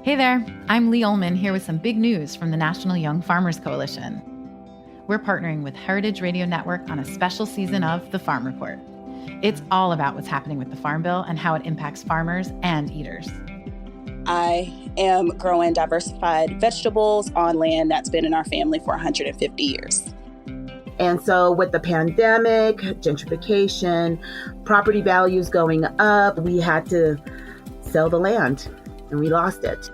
Hey there, I'm Lee Ullman here with some big news from the National Young Farmers Coalition. We're partnering with Heritage Radio Network on a special season of The Farm Report. It's all about what's happening with the Farm Bill and how it impacts farmers and eaters. I am growing diversified vegetables on land that's been in our family for 150 years. And so with the pandemic, gentrification, property values going up, we had to sell the land and we lost it.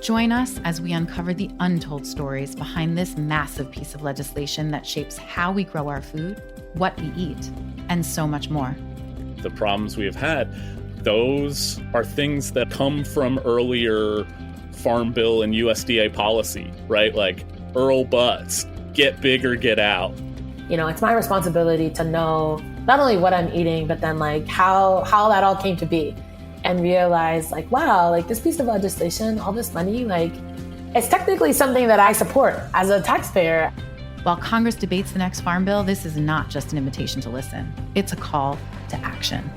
Join us as we uncover the untold stories behind this massive piece of legislation that shapes how we grow our food, what we eat, and so much more. The problems we have had, those are things that come from earlier Farm Bill and USDA policy, right? Like Earl Butz, get big or get out. You know, it's my responsibility to know not only what I'm eating, but then like how that all came to be. And realize like, wow, like this piece of legislation, all this money, like it's technically something that I support as a taxpayer. While Congress debates the next Farm Bill, this is not just an invitation to listen. It's a call to action.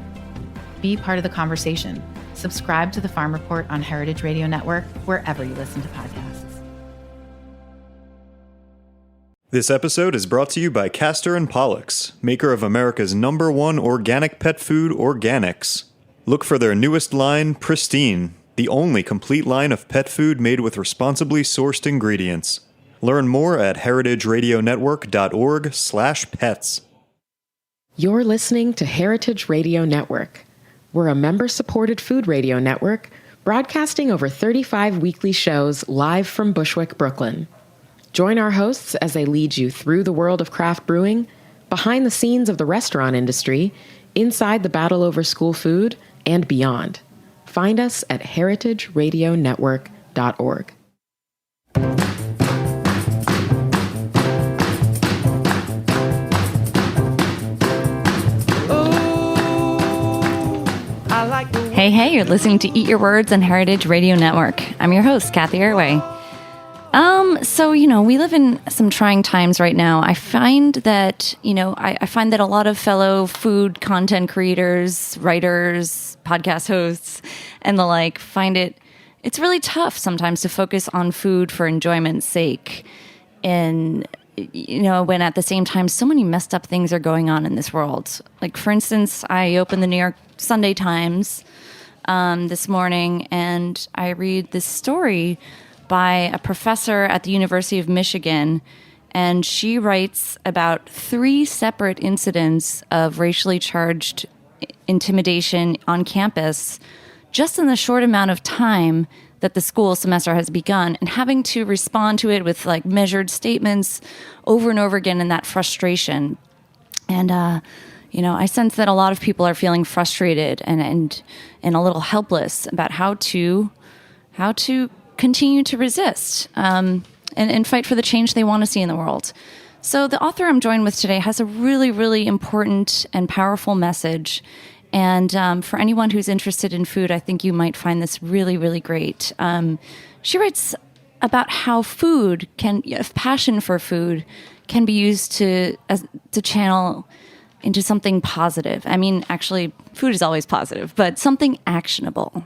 Be part of the conversation. Subscribe to the Farm Report on Heritage Radio Network, wherever you listen to podcasts. This episode is brought to you by Castor & Pollux, maker of America's #1 organic pet food, Organics. Look for their newest line, Pristine, the only complete line of pet food made with responsibly sourced ingredients. Learn more at heritageradionetwork.org/pets. You're listening to Heritage Radio Network. We're a member-supported food radio network broadcasting over 35 weekly shows live from Bushwick, Brooklyn. Join our hosts as they lead you through the world of craft brewing, behind the scenes of the restaurant industry, inside the battle over school food, and beyond. Find us at heritageradionetwork.org. Hey, you're listening to Eat Your Words on Heritage Radio Network. I'm your host, Cathy Erway. So, we live in some trying times right now. I find that, I find that a lot of fellow food content creators, writers, podcast hosts, and the like find it's really tough sometimes to focus on food for enjoyment's sake. And, when at the same time, so many messed up things are going on in this world. Like, for instance, I opened the New York Sunday Times this morning, and I read this story by a professor at the University of Michigan, and she writes about 3 separate incidents of racially charged intimidation on campus just in the short amount of time that the school semester has begun, and having to respond to it with like measured statements over and over again in that frustration. And, I sense that a lot of people are feeling frustrated and a little helpless about how to continue to resist and fight for the change they want to see in the world. So the author I'm joined with today has a really, really important and powerful message. And for anyone who's interested in food, I think you might find this really, really great. She writes about how passion for food can be used to channel into something positive. I mean, actually, food is always positive, but something actionable.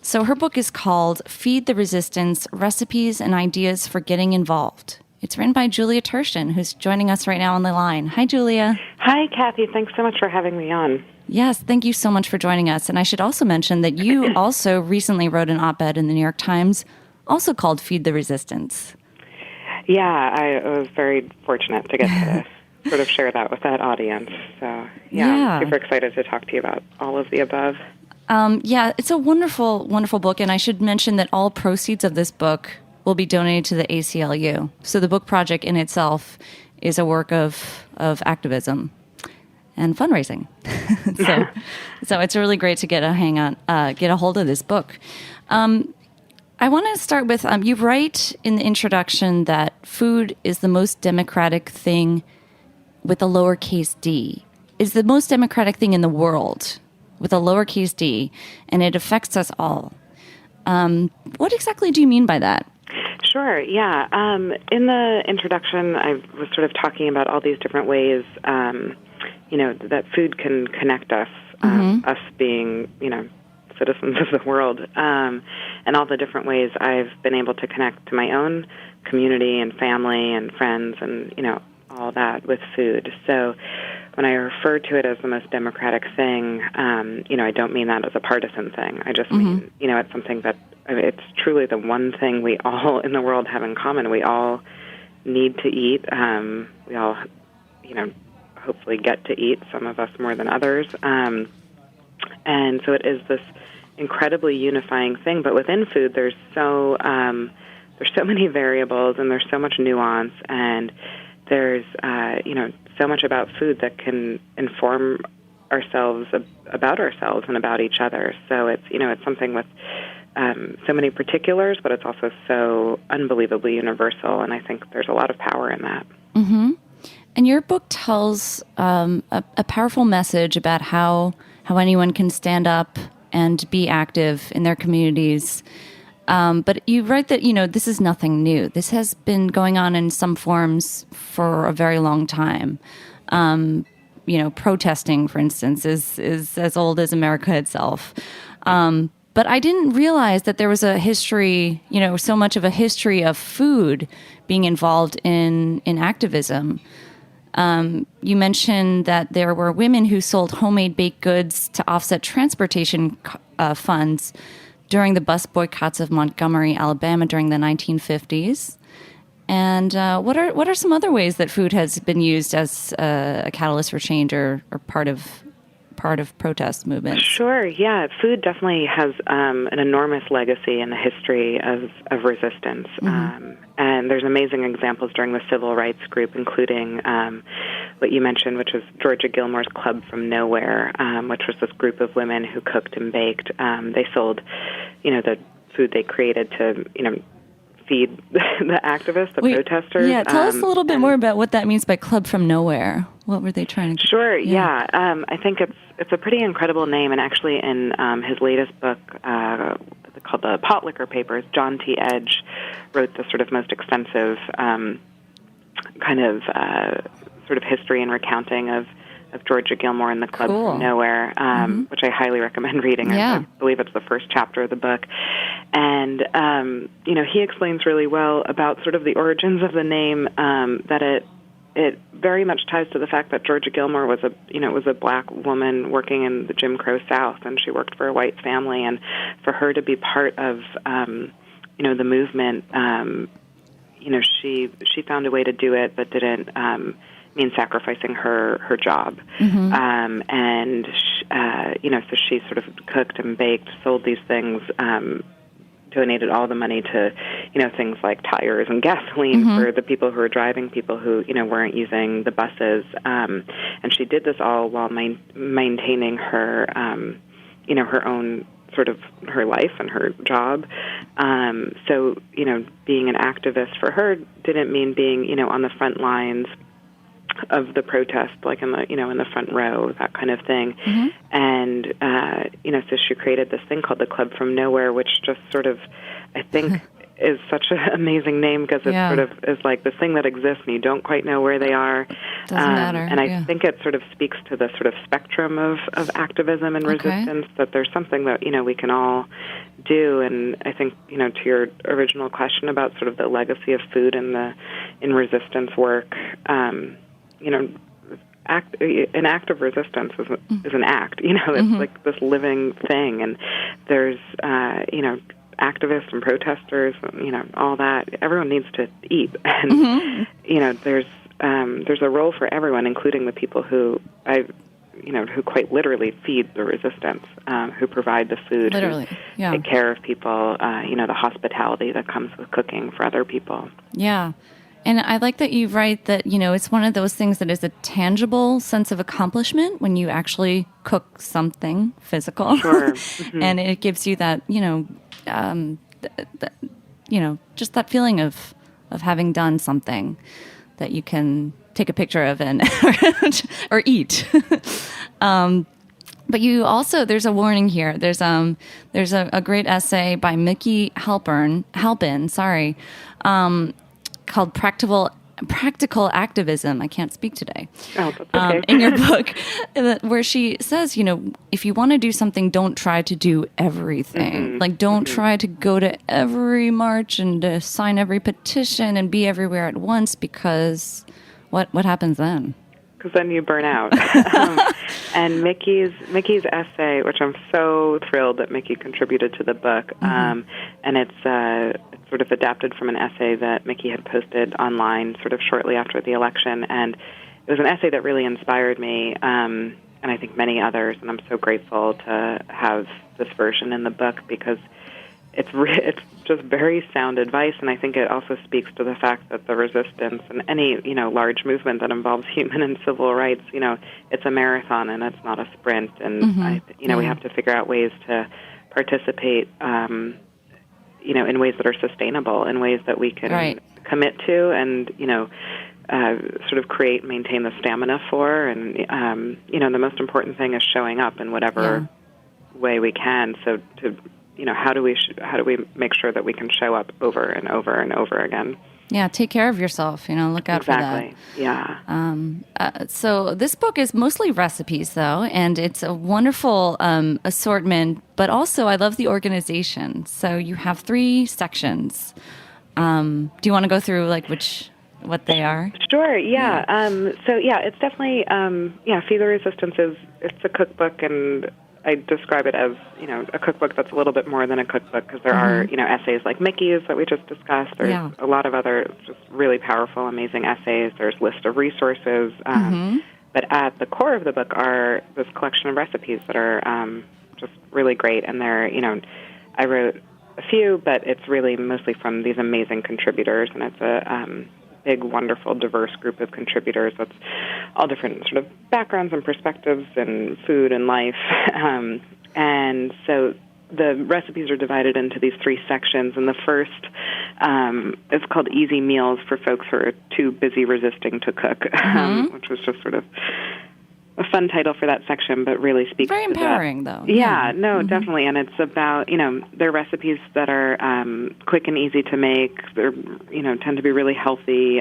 So her book is called Feed the Resistance, Recipes and Ideas for Getting Involved. It's written by Julia Turshen, who's joining us right now on the line. Hi, Julia. Hi, Cathy. Thanks so much for having me on. Yes, thank you so much for joining us. And I should also mention that you also recently wrote an op-ed in the New York Times, also called Feed the Resistance. Yeah, I was very fortunate to get to sort of share that with that audience. So, yeah, I'm super excited to talk to you about all of the above. It's a wonderful, wonderful book. And I should mention that all proceeds of this book will be donated to the ACLU. So the book project in itself is a work of activism and fundraising. so it's really great to get a hold of this book. I want to start with, you write in the introduction that food is the most democratic thing with a lowercase d, is the most democratic thing in the world with a lowercase d, and it affects us all. What exactly do you mean by that? Sure, yeah. In the introduction, I was sort of talking about all these different ways, that food can connect us, us being, citizens of the world, and all the different ways I've been able to connect to my own community and family and friends and, all that with food. So when I refer to it as the most democratic thing, I don't mean that as a partisan thing. I just mean, it's something that it's truly the one thing we all in the world have in common. We all need to eat. We all, hopefully get to eat, some of us more than others. And so it is this incredibly unifying thing. But within food, there's so many variables and there's so much nuance, and there's so much about food that can inform ourselves about ourselves and about each other. So it's it's something with so many particulars, but it's also so unbelievably universal, and I think there's a lot of power in that. Mm-hmm. And your book tells a powerful message about how anyone can stand up and be active in their communities. But you write that, this is nothing new. This has been going on in some forms for a very long time. Protesting, for instance, is as old as America itself. But I didn't realize that there was a history, so much of a history of food being involved in activism. You mentioned that there were women who sold homemade baked goods to offset transportation funds during the bus boycotts of Montgomery, Alabama during the 1950s. And what are some other ways that food has been used as a catalyst for change or part of protest movements? Sure, yeah. Food definitely has an enormous legacy in the history of resistance. Mm-hmm. And there's amazing examples during the civil rights group, including what you mentioned, which was Georgia Gilmore's Club from Nowhere, which was this group of women who cooked and baked. They sold, the food they created to, feed the activists, protesters. Yeah, tell us a little bit more about what that means by Club from Nowhere. What were they trying to do? Sure, yeah. I think it's a pretty incredible name, and actually in his latest book called The Pot Liquor Papers, John T. Edge wrote the sort of most extensive sort of history and recounting of Georgia Gilmore and the Club from Nowhere, which I highly recommend reading. Yeah. I believe it's the first chapter of the book. And, he explains really well about sort of the origins of the name, that it very much ties to the fact that Georgia Gilmore was a black woman working in the Jim Crow South, and she worked for a white family, and for her to be part of, the movement, she found a way to do it that didn't, mean sacrificing her job. Mm-hmm. So she sort of cooked and baked, sold these things, donated all the money to, things like tires and gasoline for the people who were driving, people who, weren't using the buses. And she did this all while maintaining her, her own sort of her life and her job. So, being an activist for her didn't mean being, on the front lines of the protest, like in the front row, that kind of thing. Mm-hmm. And, so she created this thing called the Club from Nowhere, which just sort of, I think, is such an amazing name because it sort of is like this thing that exists and you don't quite know where they are. Doesn't matter. And I think it sort of speaks to the sort of spectrum of activism and resistance, that there's something that, we can all do. And I think, to your original question about sort of the legacy of food and in resistance work, an act of resistance is an act. It's like this living thing, and there's activists and protesters, all that. Everyone needs to eat, and there's a role for everyone, including the people who who quite literally feed the resistance, who provide the food, literally, take care of people. The hospitality that comes with cooking for other people. Yeah. And I like that you write that, it's one of those things that is a tangible sense of accomplishment when you actually cook something physical. Sure. Mm-hmm. And it gives you that, just that feeling of having done something that you can take a picture of and or eat. But you also, there's a warning here. There's a great essay by Mickey Halpin, called practical activism. I can't speak today. Oh, that's okay. In your book, where she says, if you want to do something, don't try to do everything. Like, don't try to go to every march and to sign every petition and be everywhere at once, because what happens then? Because then you burn out. And Mickey's essay, which I'm so thrilled that Mickey contributed to the book, and it's sort of adapted from an essay that Mickey had posted online sort of shortly after the election, and it was an essay that really inspired me, and I think many others, and I'm so grateful to have this version in the book, because it's just very sound advice, and I think it also speaks to the fact that the resistance and any large movement that involves human and civil rights, it's a marathon and it's not a sprint, and we have to figure out ways to participate, in ways that are sustainable, in ways that we can commit to, and sort of create and maintain the stamina for, and the most important thing is showing up in whatever way we can. So how do we make sure that we can show up over and over and over again? Yeah, take care of yourself. Look out for that. Yeah. So this book is mostly recipes, though, and it's a wonderful assortment. But also, I love the organization. So you have 3 sections. Do you want to go through what they are? Sure. Yeah. It's definitely Feed the Resistance it's a cookbook, and I describe it as, a cookbook that's a little bit more than a cookbook, because there are, essays like Mickey's that we just discussed. There's a lot of other just really powerful, amazing essays. There's a list of resources. But at the core of the book are this collection of recipes that are just really great. And they're, I wrote a few, but it's really mostly from these amazing contributors. And it's a big, wonderful, diverse group of contributors that's all different sort of backgrounds and perspectives and food and life. And so the recipes are divided into these 3 sections, and the first is called Easy Meals for folks who are too busy resisting to cook, which was just sort of a fun title for that section, but really speaks very to empowering, that. though. Yeah, definitely. And it's about, they're recipes that are quick and easy to make. They're, tend to be really healthy.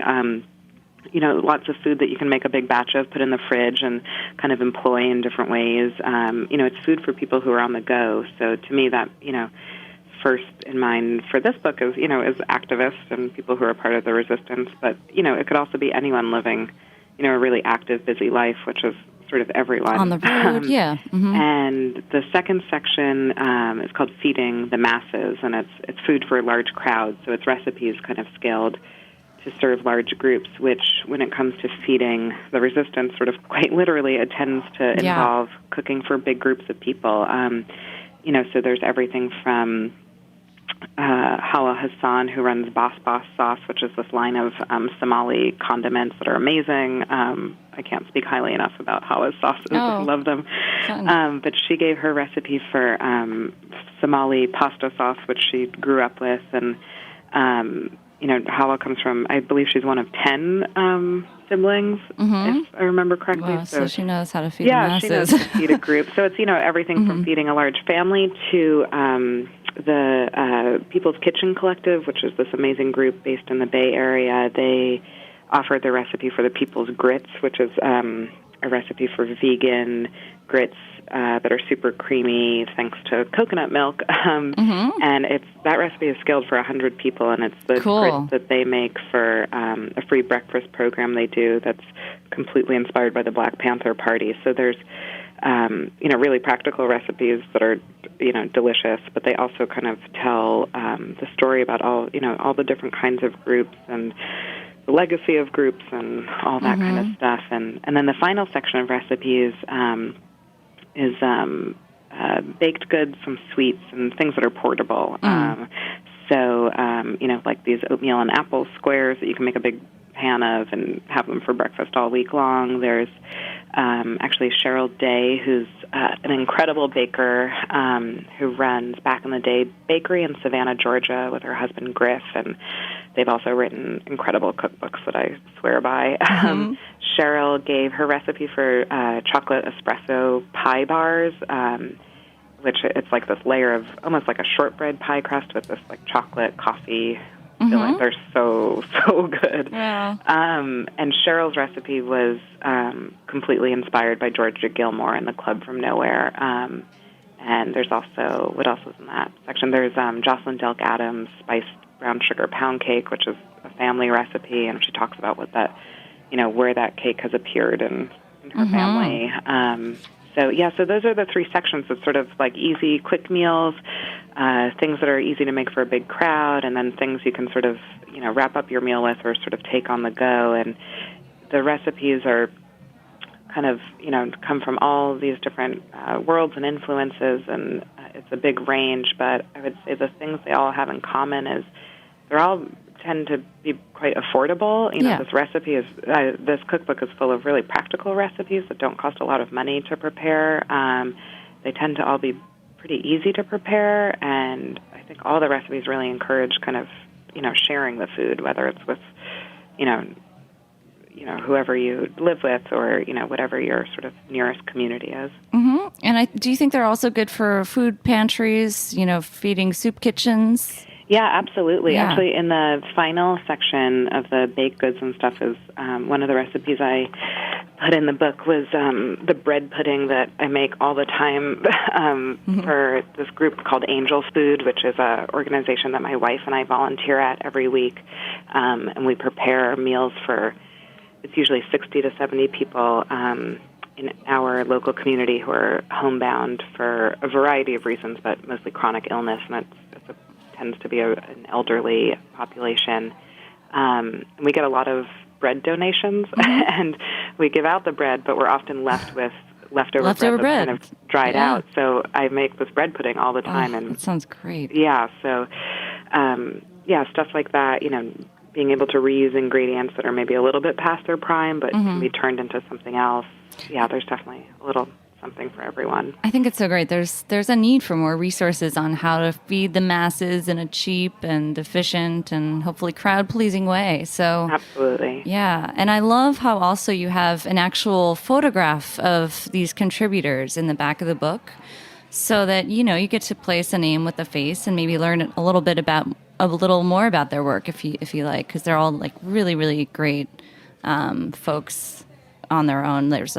Lots of food that you can make a big batch of, put in the fridge, and kind of employ in different ways. It's food for people who are on the go. So to me, that, first in mind for this book is, is activists and people who are part of the resistance. But, it could also be anyone living, a really active, busy life, which is sort of everyone. On the road, yeah. And the second section is called Feeding the Masses, and it's food for large crowds. So it's recipes kind of scaled to serve large groups, which, when it comes to feeding the resistance, sort of quite literally, it tends to involve cooking for big groups of people. So there's everything from Hala Hassan, who runs Boss Sauce, which is this line of Somali condiments that are amazing. I can't speak highly enough about Hala's sauces. I love them. But she gave her recipe for Somali pasta sauce, which she grew up with, and Hala comes from, I believe she's one of 10 siblings, if I remember correctly. Wow, so she knows how to feed the masses. Yeah, she knows how to feed a group. So it's, everything from feeding a large family to the People's Kitchen Collective, which is this amazing group based in the Bay Area. They offered the recipe for the People's Grits, which is a recipe for vegan grits that are super creamy thanks to coconut milk. And that recipe is scaled for 100 people, and it's the grits that they make for a free breakfast program they do that's completely inspired by the Black Panther Party. So there's really practical recipes that are, delicious, but they also kind of tell the story about all the different kinds of groups and the legacy of groups and all that kind of stuff. And then the final section of recipes is baked goods, some sweets, and things that are portable. Like these oatmeal and apple squares that you can make a big pan of and have them for breakfast all week long. There's actually Cheryl Day, who's an incredible baker who runs Back in the Day Bakery in Savannah, Georgia, with her husband Griff, and they've also written incredible cookbooks that I swear by. Cheryl gave her recipe for chocolate espresso pie bars, which it's like this layer of almost like a shortbread pie crust with this like chocolate coffee feel like they're so good. Wow. And Cheryl's recipe was completely inspired by Georgia Gilmore and the Club from Nowhere. And there's also, what else was in that section? There's Jocelyn Delk Adams' spiced brown sugar pound cake, which is a family recipe, and she talks about what that, where that cake has appeared in her family. So those are the three sections. It's sort of like easy, quick meals, things that are easy to make for a big crowd, and then things you can sort of, wrap up your meal with or sort of take on the go. And the recipes are kind of, come from all these different worlds and influences, and it's a big range, but I would say the things they all have in common is they're all tend to be quite affordable. This recipe is, this cookbook is full of really practical recipes that don't cost a lot of money to prepare. They tend to all be pretty easy to prepare, and I think all the recipes really encourage kind of, sharing the food, whether it's with, whoever you live with or, whatever your sort of nearest community is. Mm-hmm. And do you think they're also good for food pantries, feeding soup kitchens? Yeah, absolutely. Yeah. Actually, in the final section of the baked goods and stuff is one of the recipes I put in the book was the bread pudding that I make all the time for this group called Angels Food, which is an organization that my wife and I volunteer at every week. And we prepare meals for, it's usually 60 to 70 people in our local community who are homebound for a variety of reasons, but mostly chronic illness, and it tends to be an elderly population. And we get a lot of bread donations, and we give out the bread, but we're often left with leftover bread that's kind of dried out. So I make this bread pudding all the time. And that sounds great. Yeah, so, stuff like that, being able to reuse ingredients that are maybe a little bit past their prime, but can be turned into something else. Yeah, there's definitely a little something for everyone. I think it's so great. There's a need for more resources on how to feed the masses in a cheap and efficient and hopefully crowd-pleasing way. So absolutely. Yeah, and I love how also you have an actual photograph of these contributors in the back of the book so that, you get to place a name with a face and maybe learn a little more about their work if you like, because they're all like really, really great folks on their own. There's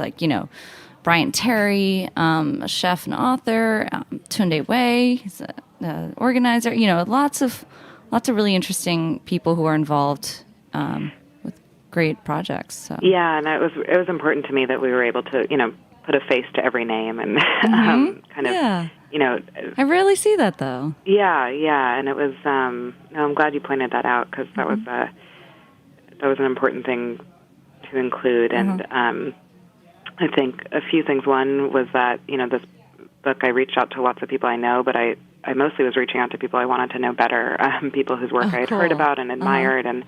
Bryant Terry, a chef and author, Tunde Wei, he's an organizer. Lots of really interesting people who are involved with great projects. So. Yeah, and it was important to me that we were able to put a face to every name and kind of I rarely see that though. Yeah, and it was. I'm glad you pointed that out because that was an important thing to include and. I think a few things. One was that, this book, I reached out to lots of people I know, but I mostly was reaching out to people I wanted to know better, people whose work I had heard about and admired. And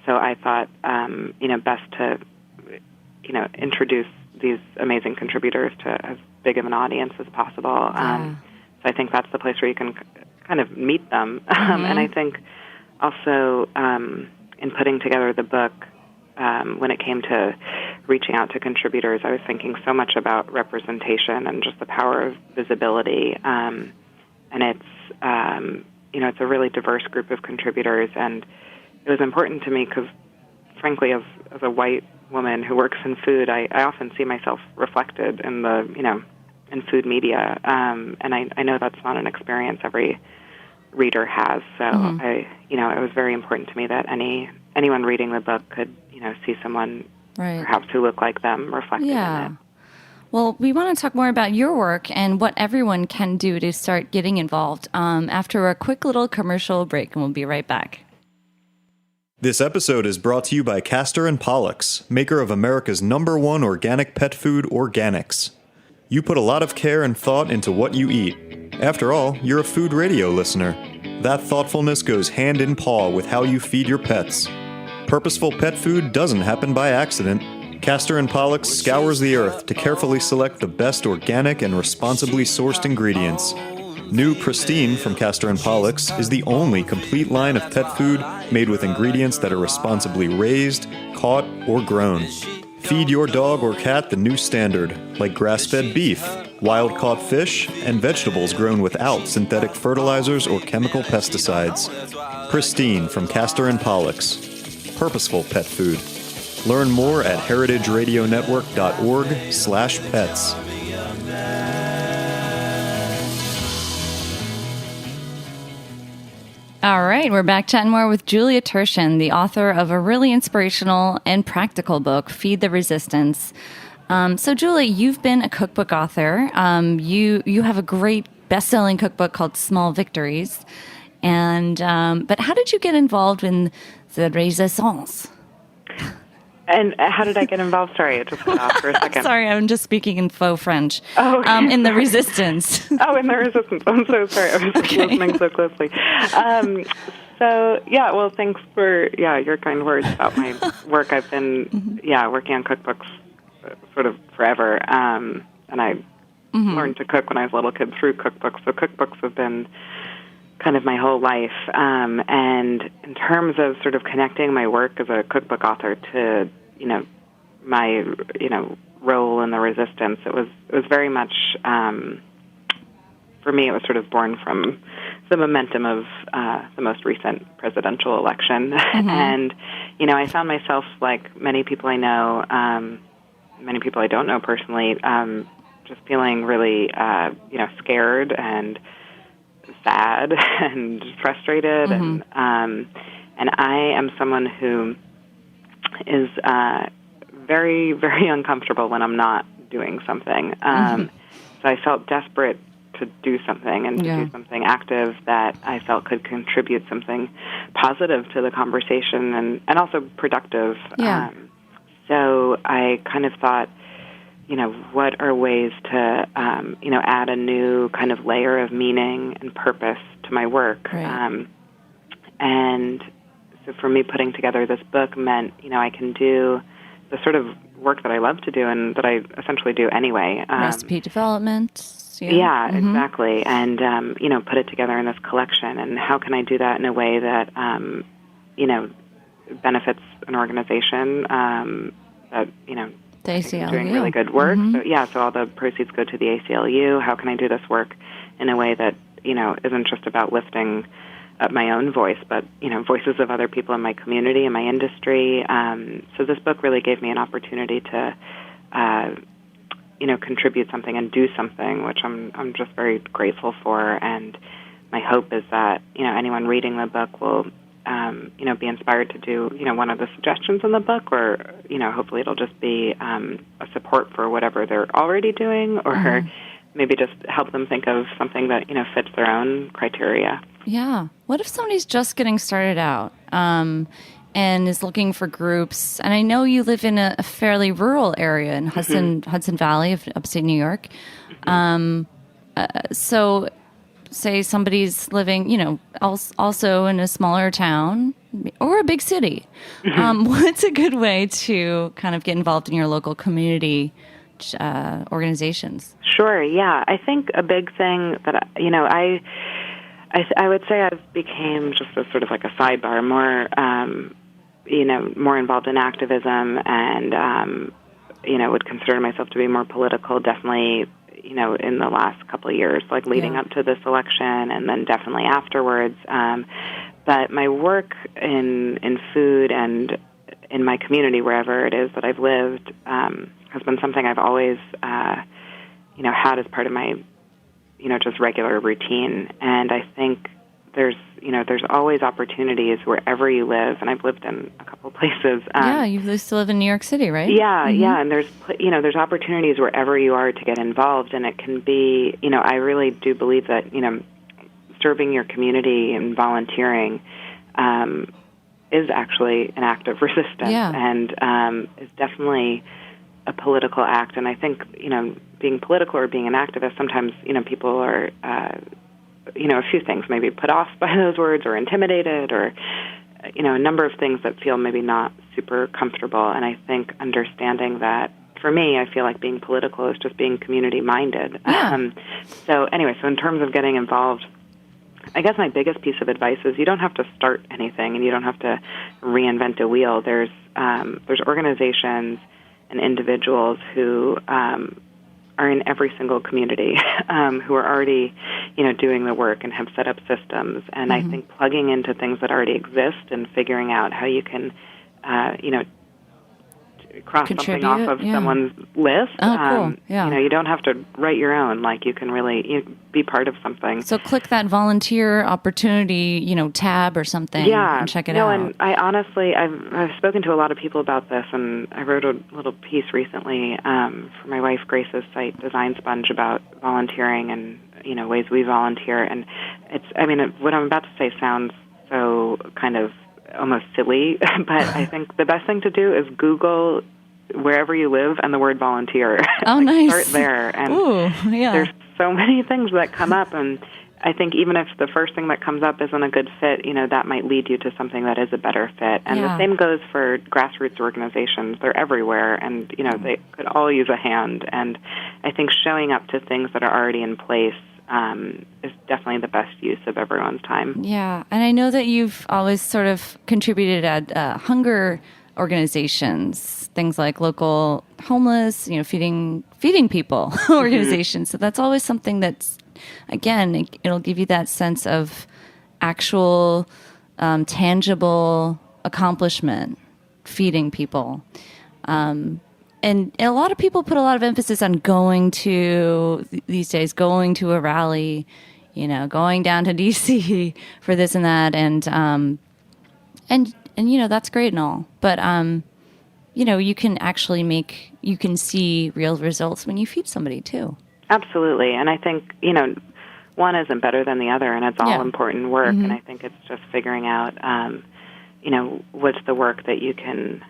so I thought, best to, introduce these amazing contributors to as big of an audience as possible. So I think that's the place where you can kind of meet them. And I think also in putting together the book, when it came to reaching out to contributors, I was thinking so much about representation and just the power of visibility. And it's, it's a really diverse group of contributors. And it was important to me because, frankly, as a white woman who works in food, I often see myself reflected in the, in food media. And I know that's not an experience every reader has. So it was very important to me that anyone reading the book could, see someone perhaps who look like them reflected in it. Well, we want to talk more about your work and what everyone can do to start getting involved after a quick little commercial break, and we'll be right back. This episode is brought to you by Castor & Pollux, maker of America's #1 organic pet food, Organics. You put a lot of care and thought into what you eat. After all, you're a food radio listener. That thoughtfulness goes hand in paw with how you feed your pets. Purposeful pet food doesn't happen by accident. Castor & Pollux scours the earth to carefully select the best organic and responsibly sourced ingredients. New Pristine from Castor & Pollux is the only complete line of pet food made with ingredients that are responsibly raised, caught, or grown. Feed your dog or cat the new standard, like grass-fed beef, wild-caught fish, and vegetables grown without synthetic fertilizers or chemical pesticides. Pristine from Castor and Pollux. Purposeful pet food. Learn more at heritageradionetwork.org/pets. All right, we're back chatting more with Julia Turshen, the author of a really inspirational and practical book, Feed the Resistance. So, Julia, you've been a cookbook author. You have a great best-selling cookbook called Small Victories. And but how did you get involved in the Resistance? And how did I get involved? Sorry, it just cut off for a second. Sorry, I'm just speaking in faux French. Oh, okay. In the Resistance. In the Resistance. I'm so sorry. I was listening so closely. Well, thanks for your kind words about my work. I've been working on cookbooks sort of forever, and I learned to cook when I was a little kid through cookbooks. So cookbooks have been kind of my whole life. And in terms of sort of connecting my work as a cookbook author to, my, role in the resistance, it was very much, for me, it was sort of born from the momentum of the most recent presidential election. And, I found myself, like many people I know, many people I don't know personally, just feeling really, scared and sad and frustrated, and I am someone who is very, very uncomfortable when I'm not doing something. So I felt desperate to do something and to do something active that I felt could contribute something positive to the conversation and also productive. So I kind of thought, what are ways to, add a new kind of layer of meaning and purpose to my work. Right. And so for me, putting together this book meant, I can do the sort of work that I love to do and that I essentially do anyway. Recipe development. Yeah, exactly. And, put it together in this collection. And how can I do that in a way that, benefits an organization that, the ACLU. Doing really good work. So all the proceeds go to the ACLU. How can I do this work in a way that, isn't just about lifting up my own voice, but, voices of other people in my community and my industry. So this book really gave me an opportunity to, contribute something and do something, which I'm just very grateful for. And my hope is that, anyone reading the book will, be inspired to do, one of the suggestions in the book, or, hopefully it'll just be a support for whatever they're already doing, or maybe just help them think of something that, fits their own criteria. Yeah. What if somebody's just getting started out and is looking for groups? And I know you live in a fairly rural area in Hudson Valley of upstate New York. So say somebody's living, also in a smaller town or a big city. What's a good way to kind of get involved in your local community organizations? Sure, yeah. I think a big thing that, I would say I've became just a sort of like a sidebar, more, more involved in activism and, would consider myself to be more political, definitely, in the last couple of years, like leading up to this election and then definitely afterwards. But my work in food and in my community, wherever it is that I've lived, has been something I've always, had as part of my, just regular routine. And I think there's always opportunities wherever you live, and I've lived in a couple places. You used to live in New York City, right? Yeah, and there's opportunities wherever you are to get involved, and it can be, I really do believe that, serving your community and volunteering is actually an act of resistance, and is definitely a political act. And I think, being political or being an activist, sometimes, people are, a few things maybe put off by those words or intimidated or, a number of things that feel maybe not super comfortable. And I think understanding that, for me, I feel like being political is just being community-minded. So in terms of getting involved, I guess my biggest piece of advice is you don't have to start anything and you don't have to reinvent a wheel. There's organizations and individuals who are in every single community, who are already, doing the work and have set up systems. And I think plugging into things that already exist and figuring out how you can, cross something off of someone's list. Oh, cool. Yeah. You don't have to write your own. Like, you can really be part of something. So click that volunteer opportunity, tab or something and check it out. And I honestly, I've spoken to a lot of people about this, and I wrote a little piece recently for my wife Grace's site, Design Sponge, about volunteering and, ways we volunteer. And what I'm about to say sounds so kind of almost silly, but I think the best thing to do is Google wherever you live and the word volunteer. Oh, nice. Start there. And there's so many things that come up, and I think even if the first thing that comes up isn't a good fit, that might lead you to something that is a better fit. And the same goes for grassroots organizations. They're everywhere, and, they could all use a hand. And I think showing up to things that are already in place is definitely the best use of everyone's time. Yeah, and I know that you've always sort of contributed at hunger organizations, things like local homeless, feeding people organizations. So that's always something that's, again, it'll give you that sense of actual, tangible accomplishment, feeding people. And a lot of people put a lot of emphasis on going to a rally, going down to DC for this and that. And that's great and all. But, you can actually you can see real results when you feed somebody too. Absolutely. And I think, one isn't better than the other, and it's all important work. And I think it's just figuring out, what's the work that you can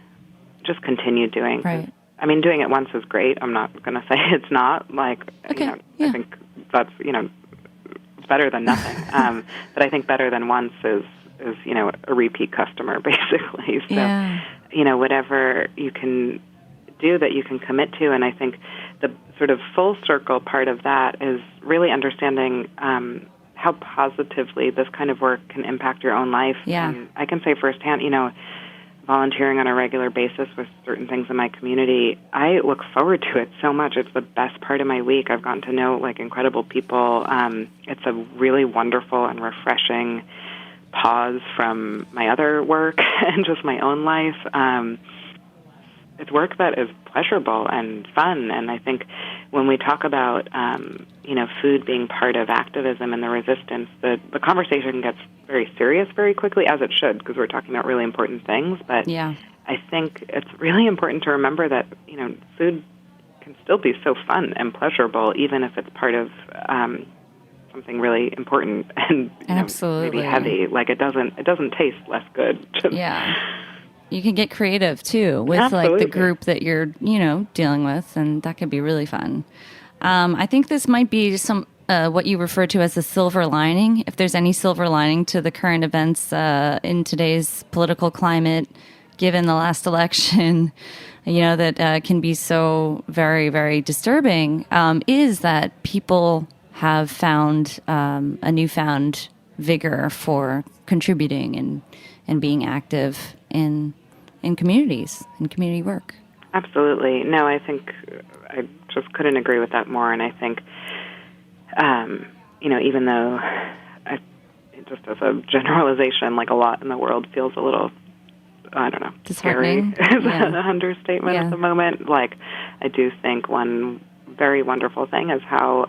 just continue doing. Right. I mean, doing it once is great. I'm not going to say it's not. I think that's, it's better than nothing. But I think better than once is a repeat customer, basically. So, whatever you can do that you can commit to. And I think the sort of full circle part of that is really understanding how positively this kind of work can impact your own life. Yeah. And I can say firsthand, volunteering on a regular basis with certain things in my community, I look forward to it so much. It's the best part of my week. I've gotten to know incredible people. It's a really wonderful and refreshing pause from my other work and just my own life. It's work that is pleasurable and fun. And I think when we talk about, food being part of activism and the resistance, the conversation gets very serious very quickly, as it should, because we're talking about really important things. But I think it's really important to remember that, food can still be so fun and pleasurable, even if it's part of something really important and absolutely maybe heavy. It doesn't taste less good. You can get creative too with the group that you're dealing with, and that could be really fun. I think this might be some what you refer to as the silver lining, if there's any silver lining to the current events in today's political climate, given the last election, that can be so very, very disturbing, is that people have found a newfound vigor for contributing and being active in communities, in community work. Absolutely. No, I think I just couldn't agree with that more. And I think, even though just as a generalization, a lot in the world feels a little, I don't know, scary is an understatement at the moment. I do think one very wonderful thing is how,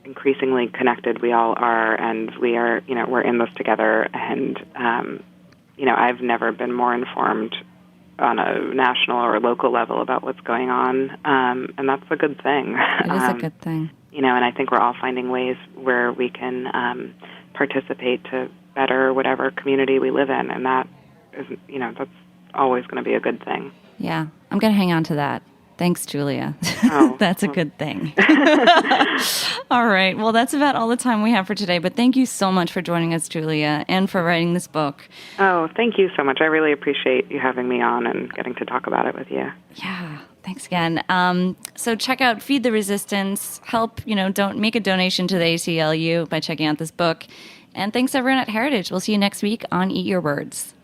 increasingly connected we all are, and we are, we're in this together. And, I've never been more informed on a national or local level about what's going on, and that's a good thing. It is a good thing. And I think we're all finding ways where we can participate to better whatever community we live in, and that is, that's always going to be a good thing. Yeah, I'm going to hang on to that. Thanks, Julia. Oh, that's a good thing. All right. Well, that's about all the time we have for today. But thank you so much for joining us, Julia, and for writing this book. Oh, thank you so much. I really appreciate you having me on and getting to talk about it with you. Yeah. Thanks again. So check out Feed the Resistance. Help, don't make a donation to the ACLU by checking out this book. And thanks, everyone at Heritage. We'll see you next week on Eat Your Words.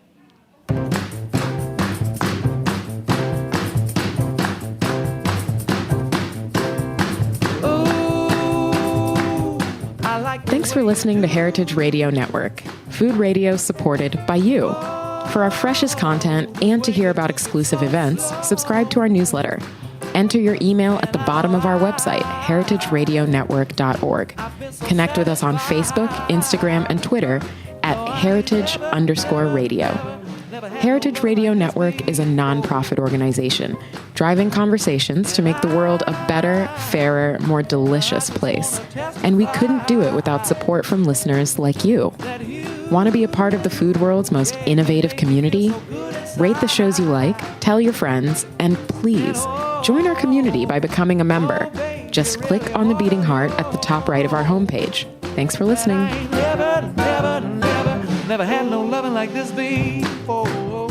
Thanks for listening to Heritage Radio Network, food radio supported by you. For our freshest content and to hear about exclusive events, subscribe to our newsletter. Enter your email at the bottom of our website, heritageradionetwork.org. Connect with us on Facebook, Instagram, and Twitter at heritage_radio. Heritage Radio Network is a nonprofit organization driving conversations to make the world a better, fairer, more delicious place. And we couldn't do it without support from listeners like you. Want to be a part of the food world's most innovative community? Rate the shows you like, tell your friends, and please join our community by becoming a member. Just click on the beating heart at the top right of our homepage. Thanks for listening. Never had no loving like this before.